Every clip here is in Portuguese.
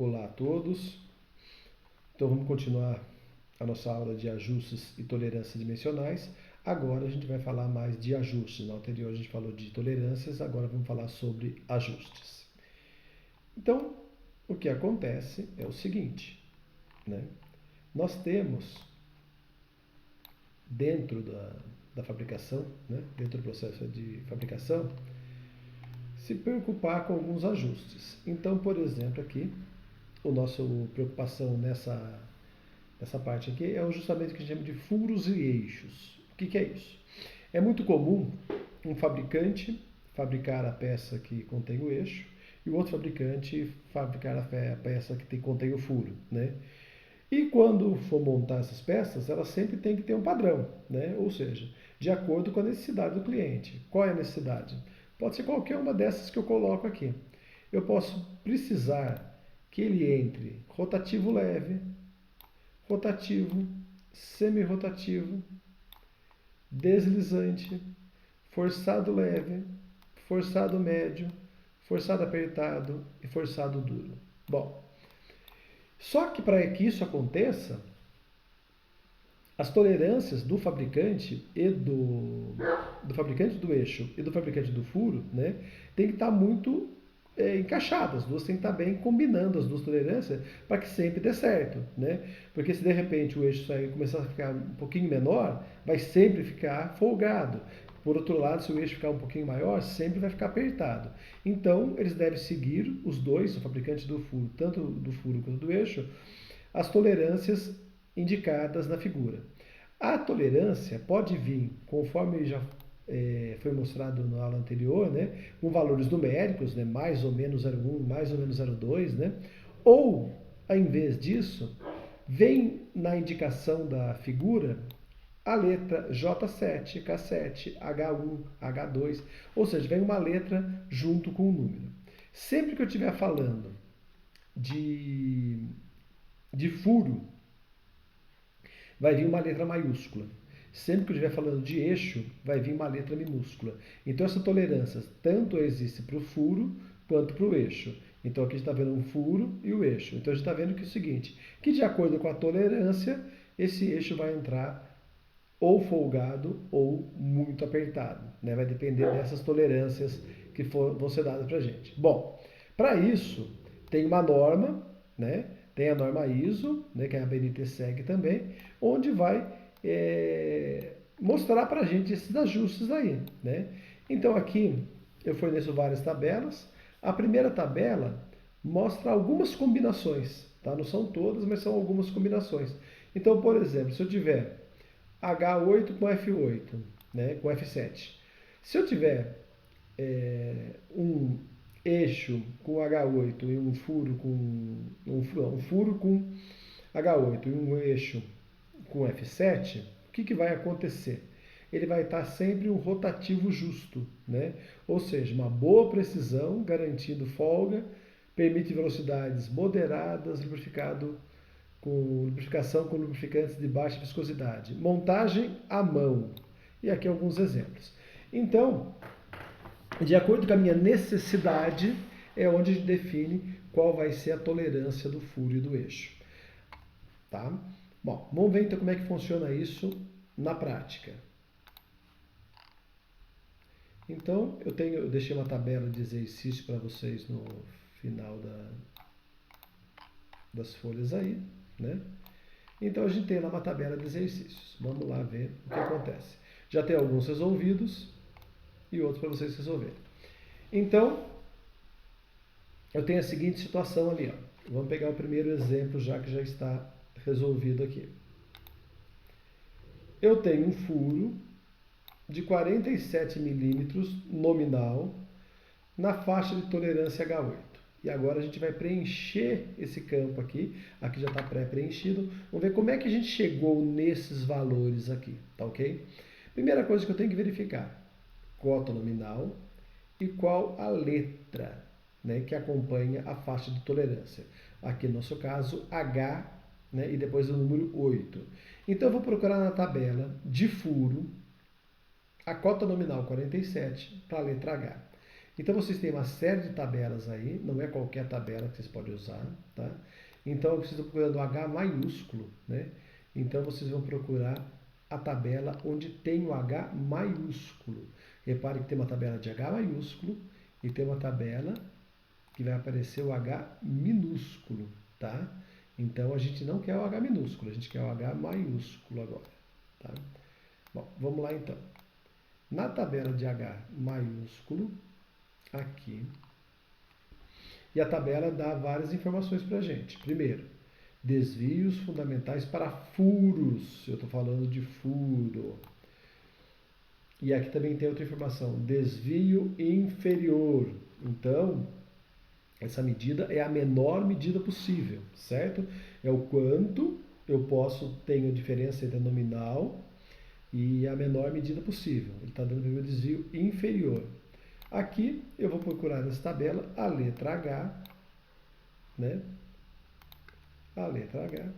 Olá a todos. Então vamos continuar a nossa aula de ajustes e tolerâncias dimensionais. Agora a gente vai falar mais de ajustes. Na anterior a gente falou de tolerâncias, agora vamos falar sobre ajustes. Então, o que acontece é o seguinte, né? Nós temos dentro da fabricação, né? Dentro do processo de fabricação, se preocupar com alguns ajustes. Então, por exemplo, aqui, a nossa preocupação nessa parte aqui é justamente o que a gente chama de furos e eixos. O que é isso? É muito comum um fabricante fabricar a peça que contém o eixo e o outro fabricante fabricar a peça que contém o furo, né? E quando for montar essas peças, elas sempre têm que ter um padrão, né? Ou seja, de acordo com a necessidade do cliente. Qual é a necessidade? Pode ser qualquer uma dessas que eu coloco aqui. Eu posso precisar que ele entre rotativo leve, rotativo, semi-rotativo, deslizante, forçado leve, forçado médio, forçado apertado e forçado duro. Bom, só que para que isso aconteça, as tolerâncias do fabricante e do fabricante do eixo e do fabricante do furo, né, tem que estar muito encaixadas, as duas têm que estar bem combinando as duas tolerâncias para que sempre dê certo, né? Porque se de repente o eixo começar a ficar um pouquinho menor, vai sempre ficar folgado. Por outro lado, se o eixo ficar um pouquinho maior, sempre vai ficar apertado. Então, eles devem seguir, os dois, o fabricante do furo, tanto do furo quanto do eixo, as tolerâncias indicadas na figura. A tolerância pode vir, conforme já foi mostrado na aula anterior, né, com valores numéricos, né, mais ou menos 0,1, mais ou menos 0,2, né, ou, ao invés disso, vem na indicação da figura a letra J7, K7, H1, H2, ou seja, vem uma letra junto com o número. Sempre que eu estiver falando de furo, vai vir uma letra maiúscula. Sempre que eu estiver falando de eixo, vai vir uma letra minúscula. Então, essa tolerância tanto existe para o furo quanto para o eixo. Então, aqui a gente está vendo um furo e o eixo. Então, a gente está vendo que é o seguinte, que de acordo com a tolerância, esse eixo vai entrar ou folgado ou muito apertado, né? Vai depender dessas tolerâncias que vão ser dadas para a gente. Bom, para isso, tem uma norma, né? Tem a norma ISO, né, que a ABNT segue também, onde vai mostrar para a gente esses ajustes aí, né? Então aqui eu forneço várias tabelas. A primeira tabela mostra algumas combinações, tá? Não são todas, mas são algumas combinações. Então, por exemplo, se eu tiver H8 com F8, né, com F7. Se eu tiver um eixo com H8 e um furo com H8 e um eixo com F7, o que vai acontecer? Ele vai estar sempre um rotativo justo, né? Ou seja, uma boa precisão, garantindo folga, permite velocidades moderadas, lubrificação com lubrificantes de baixa viscosidade. Montagem à mão. E aqui alguns exemplos. Então, de acordo com a minha necessidade, é onde a gente define qual vai ser a tolerância do furo e do eixo. Tá? Bom, vamos ver então como é que funciona isso na prática. Então, eu deixei uma tabela de exercício para vocês no final das folhas aí, né? Então, a gente tem lá uma tabela de exercícios. Vamos lá ver o que acontece. Já tem alguns resolvidos e outros para vocês resolverem. Então, eu tenho a seguinte situação ali. Ó. Vamos pegar o primeiro exemplo, já que já está resolvido aqui. Eu tenho um furo de 47 milímetros nominal na faixa de tolerância H8. E agora a gente vai preencher esse campo aqui. Aqui já está pré-preenchido. Vamos ver como é que a gente chegou nesses valores aqui, tá ok? Primeira coisa que eu tenho que verificar, cota nominal e qual a letra, né, que acompanha a faixa de tolerância. Aqui no nosso caso, H, né, e depois o número 8. Então eu vou procurar na tabela de furo a cota nominal 47 para a letra H. Então vocês têm uma série de tabelas aí, não é qualquer tabela que vocês podem usar, tá? Então vocês estão procurando H maiúsculo, né? Então vocês vão procurar a tabela onde tem o H maiúsculo. Repare que tem uma tabela de H maiúsculo e tem uma tabela que vai aparecer o H minúsculo, tá? Então a gente não quer o H minúsculo, a gente quer o H maiúsculo agora, tá? Bom, vamos lá então. Na tabela de H maiúsculo, aqui, e a tabela dá várias informações para a gente. Primeiro, desvios fundamentais para furos. Eu estou falando de furo. E aqui também tem outra informação, desvio inferior. Então, essa medida é a menor medida possível, certo? É o quanto eu tenho diferença entre a nominal e a menor medida possível. Ele está dando o meu desvio inferior. Aqui eu vou procurar nessa tabela a letra H, né? A letra H,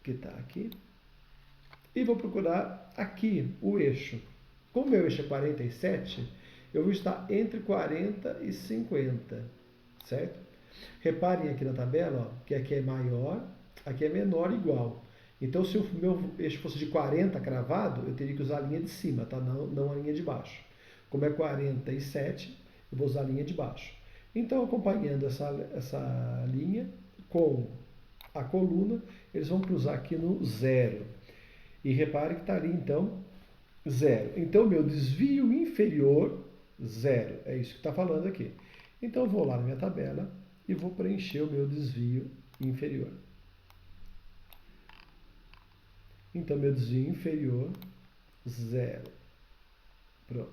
que está aqui. E vou procurar aqui o eixo. Como o meu eixo é 47, eu vou estar entre 40 e 50, certo? Reparem aqui na tabela, ó, que aqui é maior, aqui é menor igual. Então, se o meu eixo fosse de 40 cravado, eu teria que usar a linha de cima, tá? Não a linha de baixo. Como é 47, eu vou usar a linha de baixo. Então, acompanhando essa linha com a coluna, eles vão cruzar aqui no zero. E repare que está ali, então, zero. Então, meu desvio inferior, zero. É isso que está falando aqui. Então, eu vou lá na minha tabela e vou preencher o meu desvio inferior. Então, meu desvio inferior, zero. Pronto.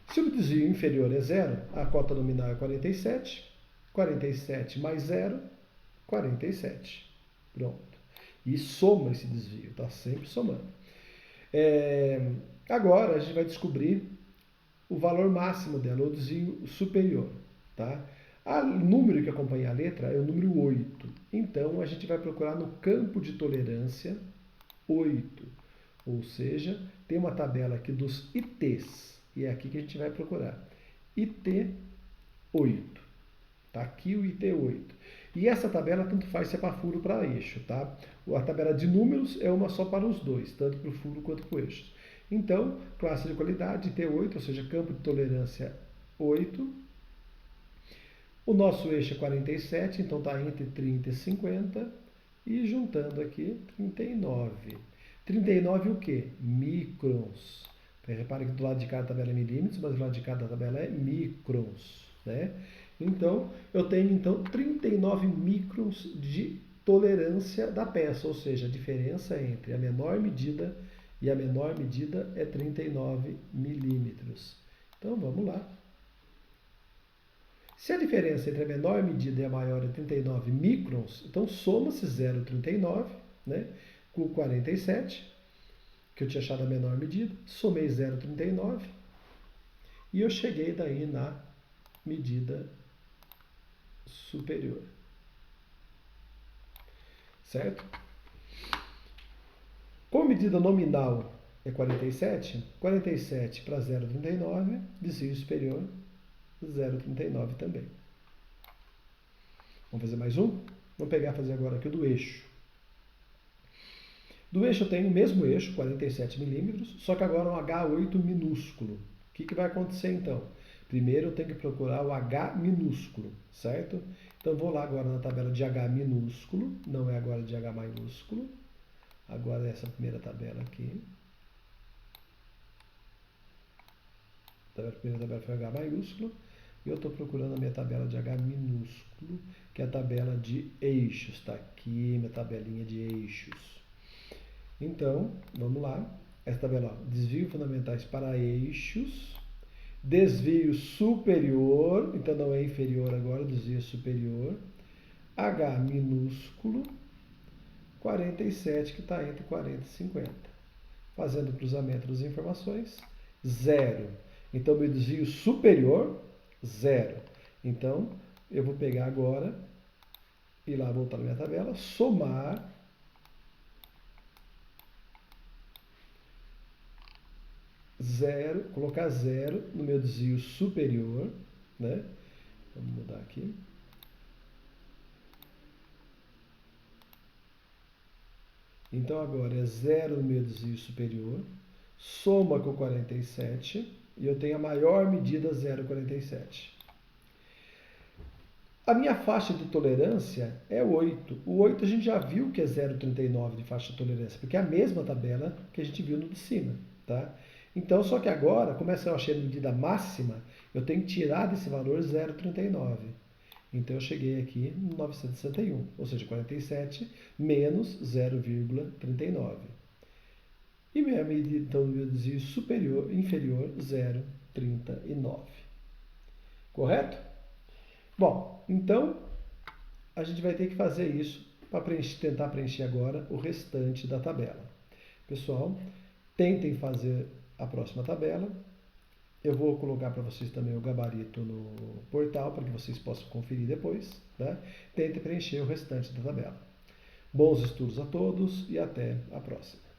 Se o desvio inferior é zero, a cota nominal é 47. 47 mais zero, 47. Pronto. E soma esse desvio, está sempre somando. Agora a gente vai descobrir o valor máximo dela, o desvio superior. Tá? O número que acompanha a letra é o número 8. Então a gente vai procurar no campo de tolerância 8. Ou seja, tem uma tabela aqui dos ITs. E é aqui que a gente vai procurar. IT 8. Está aqui o IT 8. E essa tabela tanto faz se é para furo ou para eixo, tá? A tabela de números é uma só para os dois, tanto para o furo quanto para o eixo. Então, classe de qualidade, T8, ou seja, campo de tolerância 8. O nosso eixo é 47, então está entre 30 e 50. E juntando aqui, 39. 39 o quê? Microns. Repare que do lado de cada tabela é milímetros, mas do lado de cada tabela é microns, né? Então, eu tenho 39 microns de tolerância da peça, ou seja, a diferença entre a menor medida e a menor medida é 39 milímetros. Então, vamos lá. Se a diferença entre a menor medida e a maior é 39 microns, então soma-se 0,39, né, com 47, que eu tinha achado a menor medida, somei 0,39 e eu cheguei daí na medida superior. Certo? Como medida nominal é 47, 47 para 0,39, desvio superior 0,39 também. Vamos fazer mais um? Vamos pegar e fazer agora aqui o do eixo. Do eixo eu tenho o mesmo eixo, 47 milímetros, só que agora um H8 minúsculo. O que vai acontecer então? Primeiro eu tenho que procurar o H minúsculo, certo? Então vou lá agora na tabela de H minúsculo, não é agora de H maiúsculo. Agora é essa primeira tabela aqui. A primeira tabela foi H maiúsculo. E eu estou procurando a minha tabela de H minúsculo, que é a tabela de eixos. Está aqui minha tabelinha de eixos. Então, vamos lá. Essa tabela, ó, desvio fundamentais para eixos. Desvio superior, então não é inferior agora, desvio superior. H minúsculo, 47, que está entre 40 e 50. Fazendo o cruzamento das informações, 0. Então, meu desvio superior, 0. Então, eu vou pegar agora, ir lá, voltar na minha tabela, somar 0, colocar 0 no meu desvio superior, né? Vamos mudar aqui. Então agora é 0 no meu desvio superior, soma com 47 e eu tenho a maior medida 0,47. A minha faixa de tolerância é 8. O 8 a gente já viu que é 0,39 de faixa de tolerância, porque é a mesma tabela que a gente viu no de cima, tá? Então, só que agora, como essa eu achei a medida máxima, eu tenho que tirar desse valor 0,39. Então, eu cheguei aqui no 961, ou seja, 47 menos 0,39. E minha medida, então, do meu desvio inferior, 0,39. Correto? Bom, então, a gente vai ter que fazer isso para tentar preencher agora o restante da tabela. Pessoal, tentem fazer a próxima tabela. Eu vou colocar para vocês também o gabarito no portal, para que vocês possam conferir depois. Né? Tentem preencher o restante da tabela. Bons estudos a todos e até a próxima.